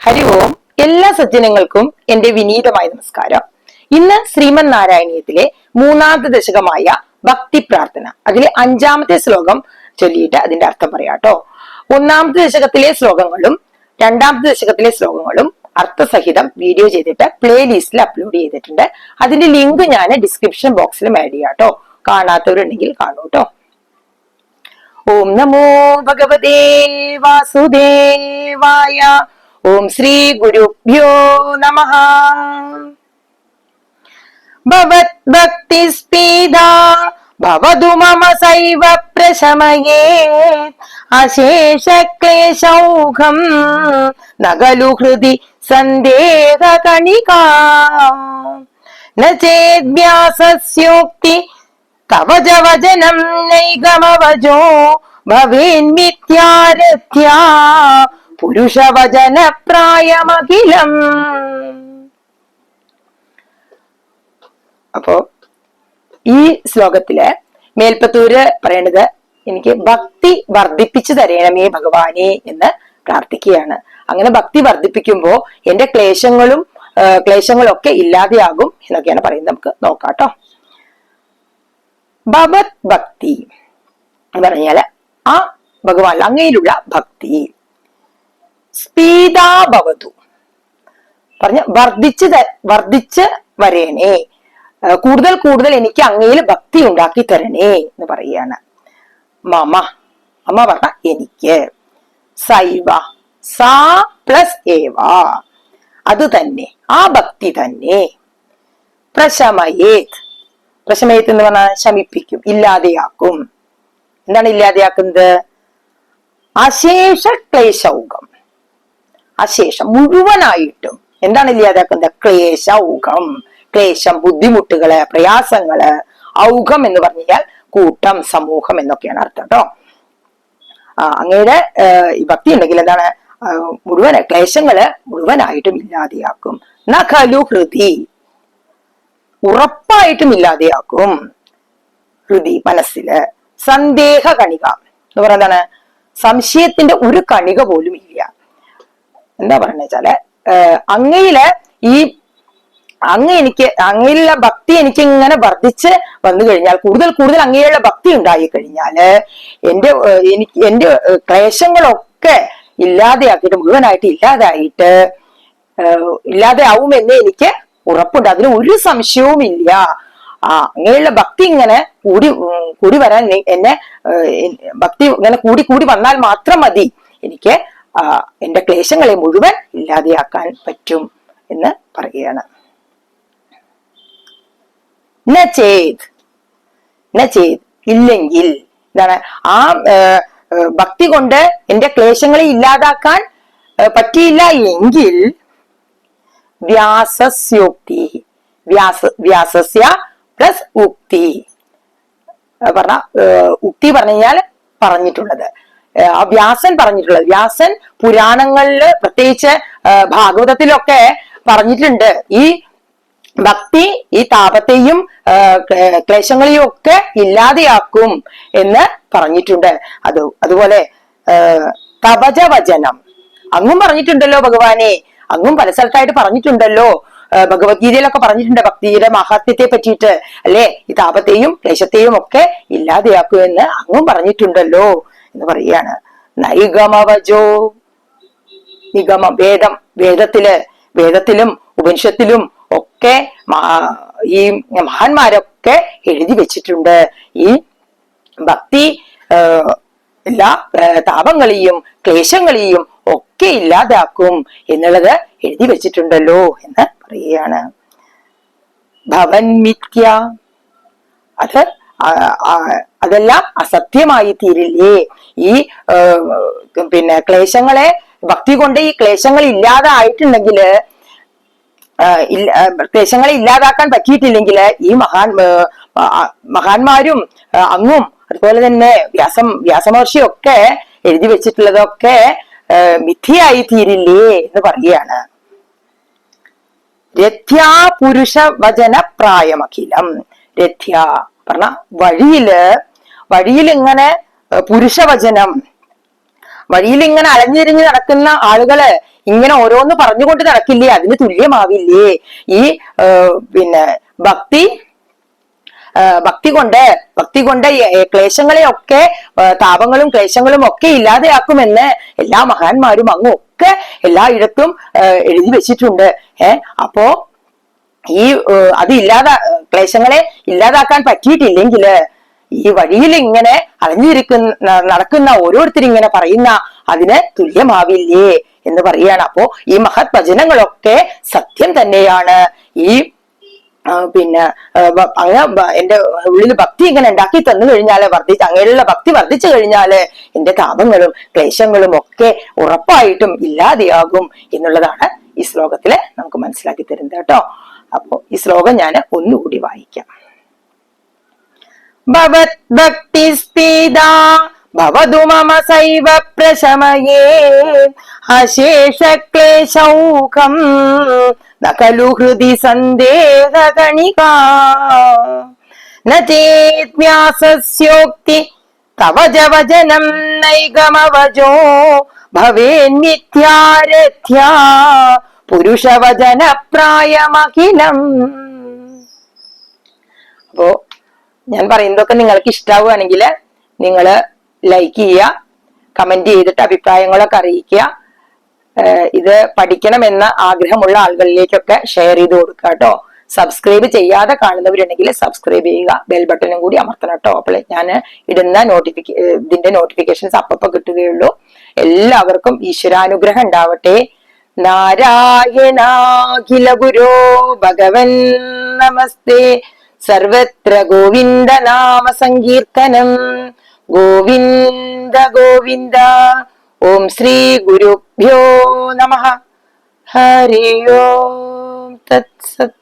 ഹരി ഓം. എല്ലാ സജ്ജനങ്ങൾക്കും എന്റെ വിനീതമായ നമസ്കാരം. ഇന്ന് ശ്രീമൻ നാരായണീയത്തിലെ മൂന്നാമത്തെ ദശകമായ ഭക്തി പ്രാർത്ഥന, അതിലെ 5-ാമത്തെ ശ്ലോകം ചൊല്ലിയിട്ട് അതിന്റെ അർത്ഥം പറയാട്ടോ. 1-ാമത്തെ ദശകത്തിലെ ശ്ലോകങ്ങളും 2-ാമത്തെ ദശകത്തിലെ ശ്ലോകങ്ങളും അർത്ഥസഹിതം വീഡിയോ ചെയ്തിട്ട് പ്ലേലിസ്റ്റിൽ അപ്ലോഡ് ചെയ്തിട്ടുണ്ട്. അതിന്റെ ലിങ്ക് ഞാൻ ഡിസ്ക്രിപ്ഷൻ ബോക്സിലും ആഡ് ചെയ്യാട്ടോ. കാണാത്തവരുണ്ടെങ്കിൽ കാണൂ കേട്ടോ. ഓം നമോ ഭഗവതേ വാസുദേവായ. ഓം ശ്രീ ഗുരുഭ്യോ നമഃ. ഭവത് ഭക്തി സ്പീദാ ഭവതു മമ സൈവ പ്രശമയേ അശേഷ ക്ലേശൗഘം നഖലു ഹൃദി സന്ദേഹ കണികാ ന ചേദ്വ്യാസസ്യോക്തി കവച വചനം നൈഗമവജോ ഭവേന്മിത്യാരഥ്യാ പുരുഷവചന പ്രായമഖിലം. അപ്പോ ഈ ശ്ലോകത്തില് മേൽപ്പത്തൂര് പറയണത് എനിക്ക് ഭക്തി വർദ്ധിപ്പിച്ചു തരണമേ ഭഗവാനെ എന്ന് പ്രാർത്ഥിക്കുകയാണ്. അങ്ങനെ ഭക്തി വർദ്ധിപ്പിക്കുമ്പോ എന്റെ ക്ലേശങ്ങളൊക്കെ ഇല്ലാതെയാകും എന്നൊക്കെയാണ് പറയുന്നത്. നമുക്ക് നോക്കാട്ടോ. ഭവത് ഭക്തി എന്ന് പറഞ്ഞാല് ആ ഭഗവാൻ അങ്ങയിലുള്ള ഭക്തി. സ്പീദാ ഭവതു പറഞ്ഞ വർദ്ധിച്ച് വരേണേ, കൂടുതൽ എനിക്ക് അങ്ങയിൽ ഭക്തി ഉണ്ടാക്കി തരണേ എന്ന് പറയാണ്. മമ അമ്മ പറഞ്ഞ എനിക്ക്, സൈവ സാ പ്ലസ് ഏവ അത് തന്നെ, ആ ഭക്തി തന്നെ, പ്രശമയേത് എന്ന് പറഞ്ഞാൽ ശമിപ്പിക്കും, ഇല്ലാതെയാക്കും. എന്താണ് ഇല്ലാതെയാക്കുന്നത്? അശേഷ ക്ലേശൗഘം, അശേഷം മുഴുവനായിട്ടും എന്താണ് ഇല്ലാതാക്കുന്നത്? ക്ലേശൗഘം, ക്ലേശം, ബുദ്ധിമുട്ടുകള്, പ്രയാസങ്ങള്. ഔഘം എന്ന് പറഞ്ഞാൽ കൂട്ടം, സമൂഹം എന്നൊക്കെയാണ് അർത്ഥം കേട്ടോ. അങ്ങയുടെ ഈ ഭക്തി ഉണ്ടെങ്കിൽ എന്താണ്? ക്ലേശങ്ങള് മുഴുവനായിട്ടും ഇല്ലാതെയാക്കും. നഖലു ഹൃദി ഉറപ്പായിട്ടും ഇല്ലാതെയാക്കും. ഹൃദി മനസ്സില്. സന്ദേഹ കണിക എന്ന് പറയുന്നത് എന്താണ്? സംശയത്തിന്റെ ഒരു കണിക പോലും ഇല്ല. എന്താ പറയുന്നത് വെച്ചാല് അങ്ങയിലുള്ള ഭക്തി എനിക്ക് ഇങ്ങനെ വർദ്ധിച്ച് വന്നു കഴിഞ്ഞാൽ, കൂടുതൽ അങ്ങയിലുള്ള ഭക്തി ഉണ്ടായി കഴിഞ്ഞാല് എന്റെ ക്ലേശങ്ങളൊക്കെ ഇല്ലാതെയാക്കിയിട്ട് മുഴുവനായിട്ട് ഇല്ലാതെയാവുമെന്ന് എനിക്ക് ഉറപ്പുണ്ട്. അതിന് ഒരു സംശയവും ഇല്ല. അങ്ങനെയുള്ള ഭക്തി ഇങ്ങനെ കൂടി വരാൻ എന്നെ ഭക്തി ഇങ്ങനെ കൂടി വന്നാൽ മാത്രം മതി എനിക്ക് എന്റെ ക്ലേശങ്ങളെ മുഴുവൻ ഇല്ലാതെയാക്കാൻ പറ്റും എന്ന് പറയുകയാണ്. ഇല്ലെങ്കിൽ എന്താണ്? ആ ഭക്തി കൊണ്ട് എന്റെ ക്ലേശങ്ങളെ ഇല്ലാതാക്കാൻ പറ്റിയില്ല എങ്കിൽ വ്യാസസ്യോക്തി, വ്യാസസ്യ പ്ലസ് ഉക്തി പറഞ്ഞ ഉക്തി പറഞ്ഞാൽ പറഞ്ഞിട്ടുള്ളത്, ആ വ്യാസൻ പറഞ്ഞിട്ടുള്ളത്. വ്യാസൻ പുരാണങ്ങളില് പ്രത്യേകിച്ച് ഭാഗവതത്തിലൊക്കെ പറഞ്ഞിട്ടുണ്ട്. ഈ ഭക്തി ഈ താപത്തെയും ക്ലേശങ്ങളെയും ഒക്കെ ഇല്ലാതെയാക്കും എന്ന് പറഞ്ഞിട്ടുണ്ട്. അതുപോലെ കവച വചനം അങ്ങും പറഞ്ഞിട്ടുണ്ടല്ലോ ഭഗവാനെ, അങ്ങും പല സ്ഥലത്തായിട്ട് പറഞ്ഞിട്ടുണ്ടല്ലോ. ഭഗവത്ഗീതയിലൊക്കെ പറഞ്ഞിട്ടുണ്ട് ഭക്തിയുടെ മഹാത്മ്യത്തെ പറ്റിയിട്ട്, അല്ലെ? ഈ താപത്തെയും ക്ലേശത്തെയും ഒക്കെ ഇല്ലാതെയാക്കുമെന്ന് അങ്ങും പറഞ്ഞിട്ടുണ്ടല്ലോ എന്ന് പറയാണ്. നൈഗമവജോ, നിഗമം വേദത്തിലും ഉപനിഷത്തിലും ഒക്കെ ഈ മഹാന്മാരൊക്കെ എഴുതി വെച്ചിട്ടുണ്ട്. ഈ ഭക്തി എല്ലാ താപങ്ങളെയും ക്ലേശങ്ങളെയും ഒക്കെ ഇല്ലാതാക്കും എന്നുള്ളത് എഴുതി വെച്ചിട്ടുണ്ടല്ലോ എന്ന് പറയുകയാണ്. ഭവൻ മിഥ്യ, അതെല്ലാം അസത്യമായി തീരില്ലേ? ഈ ക്ലേശങ്ങളെ ഭക്തി കൊണ്ട് ഈ ക്ലേശങ്ങൾ ഇല്ലാതായിട്ടുണ്ടെങ്കിൽ, ക്ലേശങ്ങളെ ഇല്ലാതാക്കാൻ പറ്റിയിട്ടില്ലെങ്കിൽ ഈ മഹാന്മാരും അങ്ങും അതുപോലെ തന്നെ വ്യാസമഹർഷിയൊക്കെ എഴുതി വെച്ചിട്ടുള്ളതൊക്കെ മിഥ്യയായി തീരില്ലേ എന്ന് പറയുകയാണ്. രഥ്യാ പുരുഷ വചന പ്രായമഖിലം. രഥ്യ പറഞ്ഞ വഴിയിൽ ഇങ്ങനെ പുരുഷവചനം, വഴിയിൽ ഇങ്ങനെ അലഞ്ഞിരിഞ്ഞ് നടക്കുന്ന ആളുകള് ഇങ്ങനെ ഓരോന്ന് പറഞ്ഞുകൊണ്ട് നടക്കില്ലേ, അതിന് തുല്യമാവില്ലേ ഈ പിന്നെ ഭക്തി ഭക്തി കൊണ്ട് ക്ലേശങ്ങളെയൊക്കെ താപങ്ങളും ക്ലേശങ്ങളും ഒക്കെ ഇല്ലാതെയാക്കുമെന്ന് എല്ലാ മഹാന്മാരും അങ്ങൊക്കെ എല്ലായിടത്തും എഴുതി വെച്ചിട്ടുണ്ട്. അപ്പോ ഈ അത് ക്ലേശങ്ങളെ ഇല്ലാതാക്കാൻ പറ്റിയിട്ടില്ലെങ്കില് ഈ വഴിയിൽ ഇങ്ങനെ നടക്കുന്ന ഓരോരുത്തരും ഇങ്ങനെ പറയുന്ന അതിന് തുല്യമാവില്ലേ എന്ന് പറയാണ്. അപ്പോ ഈ മഹത് ഭജനങ്ങളൊക്കെ സത്യം തന്നെയാണ്. ഈ പിന്നെ അങ്ങ് എന്റെ ഉള്ളിൽ ഭക്തി ഇങ്ങനെ ഉണ്ടാക്കി തന്നു കഴിഞ്ഞാല് അങ്ങനെയുള്ള ഭക്തി വർദ്ധിച്ചു കഴിഞ്ഞാല് എന്റെ താപങ്ങളും ക്ലേശങ്ങളും ഒക്കെ ഉറപ്പായിട്ടും ഇല്ലാതെയാകും എന്നുള്ളതാണ് ഈ ശ്ലോകത്തില് നമുക്ക് മനസ്സിലാക്കി തരുന്നത് കേട്ടോ. അപ്പോ ഈ ശ്ലോകം ഞാൻ ഒന്നുകൂടി വായിക്കാം. ഭവത് ഭക്തി സ്പീദാ ഭവതു മമ സൈവ പ്രശമയേ അശേഷ ക്ലേശൗഖം ന ഖലു ഹൃദി സന്ദേഹഗണികാ ന ചേത്മ്യാസസ്യോക്തി തവ ജവജനം നൈഗമവജോ ഭവേന്മിഥ്യാരഥ്യാ പുരുഷവചന പ്രായമഖിലം. അപ്പോ ഞാൻ പറയുന്നതൊക്കെ നിങ്ങൾക്ക് ഇഷ്ടാവുകയാണെങ്കിൽ നിങ്ങൾ ലൈക്ക് ചെയ്യുക, കമന്റ് ചെയ്തിട്ട് അഭിപ്രായങ്ങളൊക്കെ അറിയിക്കുക. ഇത് പഠിക്കണമെന്ന ആഗ്രഹമുള്ള ആളുകളിലേക്കൊക്കെ ഷെയർ ചെയ്ത് കൊടുക്കുക കേട്ടോ. സബ്സ്ക്രൈബ് ചെയ്യാതെ കാണുന്നവരുണ്ടെങ്കിൽ സബ്സ്ക്രൈബ് ചെയ്യുക, ബെൽ ബട്ടണും കൂടി അമർത്തണം കേട്ടോ. അപ്പോൾ ഞാൻ ഇടുന്ന ഇതിന്റെ നോട്ടിഫിക്കേഷൻസ് അപ്പപ്പോ കിട്ടുകയുള്ളൂ. എല്ലാവർക്കും ഈശ്വരാനുഗ്രഹം ഉണ്ടാവട്ടെ. നാരായണാഖില ഗുരോ ഭഗവൻ നമസ്തേ. സർവത്ര ഗോവിന്ദ നാമ സങ്കീർത്തനം. ഗോവിന്ദ ഗോവിന്ദ. ഓം ശ്രീ ഗുരുഭ്യോ നമഃ. ഹരി ഓം തത്സത്.